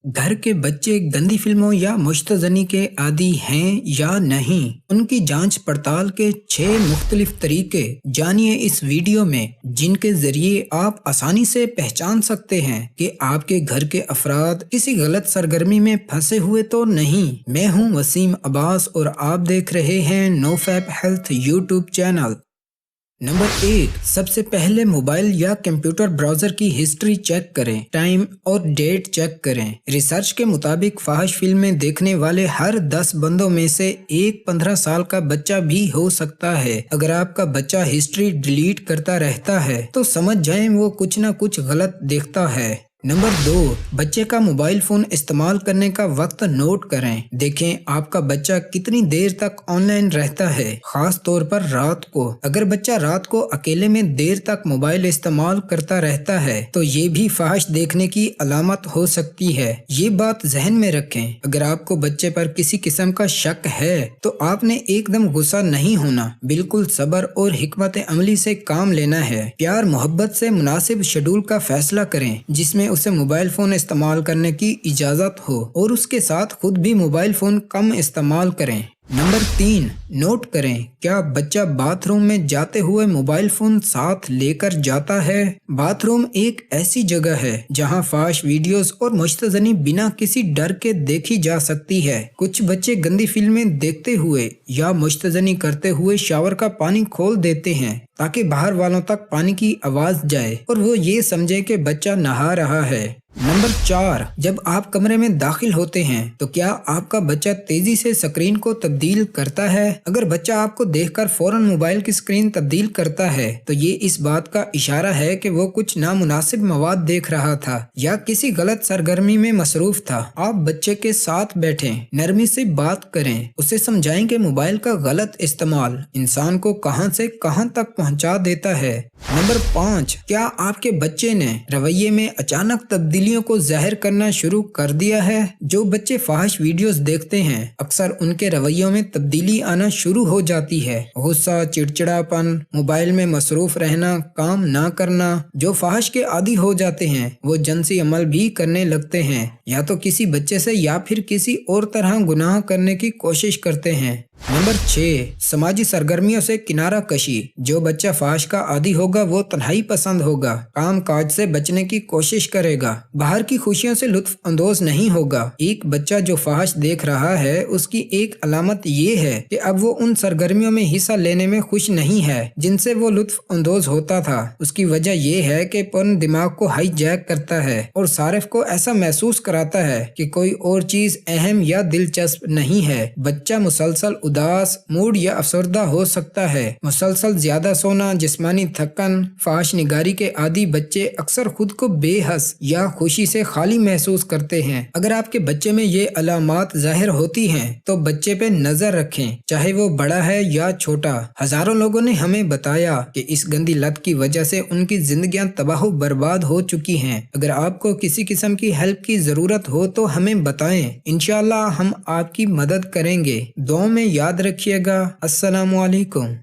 घर के बच्चे गंदी फिल्मों या मुश्तज़नी के आदी हैं या नहीं, उनकी जांच पड़ताल के 6 मुख्तलिफ तरीके जानिए इस वीडियो में, जिनके जरिए आप आसानी से पहचान सकते हैं कि आपके घर के अफराद किसी गलत सरगर्मी में फंसे हुए तो नहीं। मैं हूं वसीम अब्बास और आप देख रहे हैं NoFap health YouTube channel. Number 1, सबसे पहले मोबाइल या कंप्यूटर ब्राउजर की हिस्ट्री चेक करें, टाइम और डेट चेक करें। रिसर्च के मुताबिक फाहिश फिल्में देखने वाले हर 10 बंदों में से एक 15 साल का बच्चा भी हो सकता है। अगर आपका बच्चा हिस्ट्री डिलीट करता रहता है तो समझ जाएं वो कुछ न कुछ गलत देखता है। नंबर 2, बच्चे का मोबाइल फोन इस्तेमाल करने का वक्त नोट करें। देखें आपका बच्चा कितनी देर तक ऑनलाइन रहता है, खास तौर पर रात को। अगर बच्चा रात को अकेले में देर तक मोबाइल इस्तेमाल करता रहता है तो ये भी फाहिश देखने की अलामत हो सकती है। ये बात जहन में रखें। अगर आपको बच्चे पर किसी किस्म का शक है तो आपने एकदम गुस्सा नहीं होना, बिल्कुल सब्र और हिकमत अमली से काम लेना है। प्यार मोहब्बत से मुनासिब शेड्यूल का फैसला करें जिसमें उसे मोबाइल फोन इस्तेमाल करने की इजाजत हो और उसके साथ खुद भी मोबाइल फोन कम इस्तेमाल करें। नंबर 3, नोट करें क्या बच्चा बाथरूम में जाते हुए मोबाइल फोन साथ लेकर जाता है। बाथरूम एक ऐसी जगह है जहां फाहिश वीडियोस और मुश्तज़नी बिना किसी डर के देखी जा सकती है। कुछ बच्चे गंदी फिल्में देखते हुए या मुश्तज़नी करते हुए शावर का पानी खोल देते हैं ताकि बाहर वालों तक पानी की आवाज जाए और वो ये समझे कि बच्चा नहा रहा है। नंबर 4, जब आप कमरे में दाखिल होते हैं तो क्या आपका बच्चा तेजी से स्क्रीन को तब्दील करता है। अगर बच्चा आपको देखकर फौरन मोबाइल की स्क्रीन तब्दील करता है तो ये इस बात का इशारा है कि वो कुछ नामुनासिब मवाद देख रहा था या किसी गलत सरगर्मी में मसरूफ था। आप बच्चे के साथ बैठें, नरमी से बात करें, उसे समझाएं कि मोबाइल का गलत इस्तेमाल इंसान को कहां से कहां तक पहुंचा देता है। नंबर 5, क्या आपके बच्चे ने रवैये में अचानक तब्दीलियों को ज़ाहिर करना शुरू कर दिया है। जो बच्चे फाहिश वीडियोस देखते हैं अक्सर उनके रवैयों में तब्दीली आना शुरू हो जाती है। गुस्सा, चिड़चिड़ापन, मोबाइल में मसरूफ रहना, काम ना करना। जो फाहिश के आदी हो जाते हैं वो जिनसी अमल भी करने लगते हैं, या तो किसी बच्चे से या फिर किसी और तरह गुनाह करने की कोशिश करते हैं। नंबर 6, समाजी सरगर्मियों से किनारा कशी। जो बच्चा फाहिश का आदी होगा वो तन्हाई पसंद होगा, काम काज से बचने की कोशिश करेगा, बाहर की खुशियों से लुत्फ अंदोज नहीं होगा। एक बच्चा जो फाहिश देख रहा है उसकी एक अलामत ये है कि अब वो उन सरगर्मियों में हिस्सा लेने में खुश नहीं है जिनसे वो लुत्फ अंदोज होता था। उसकी वजह ये है कि पोर्न दिमाग को हाईजैक करता है और सारिफ को ऐसा महसूस कराता है कि कोई और चीज अहम या दिलचस्प नहीं है। बच्चा मुसलसल उदास, मूड या अफसरदा हो सकता है। मुसलसल ज्यादा सोना, जिस्मानी थकन। फाहिश निगारी के आदी बच्चे अक्सर खुद को बेहस या खुशी से खाली महसूस करते हैं। अगर आपके बच्चे में ये अलामात जाहिर होती हैं तो बच्चे पे नजर रखें, चाहे वो बड़ा है या छोटा। हजारों लोगों ने हमें बताया कि इस गंदी लत की वजह से उनकी जिंदगियां तबाह बर्बाद हो चुकी हैं। अगर आपको किसी किस्म की हेल्प की जरूरत हो तो हमें बताएं, इंशाअल्लाह हम आपकी मदद करेंगे। दुआ में याद रखिएगा। अस्सलामु अलैकुम।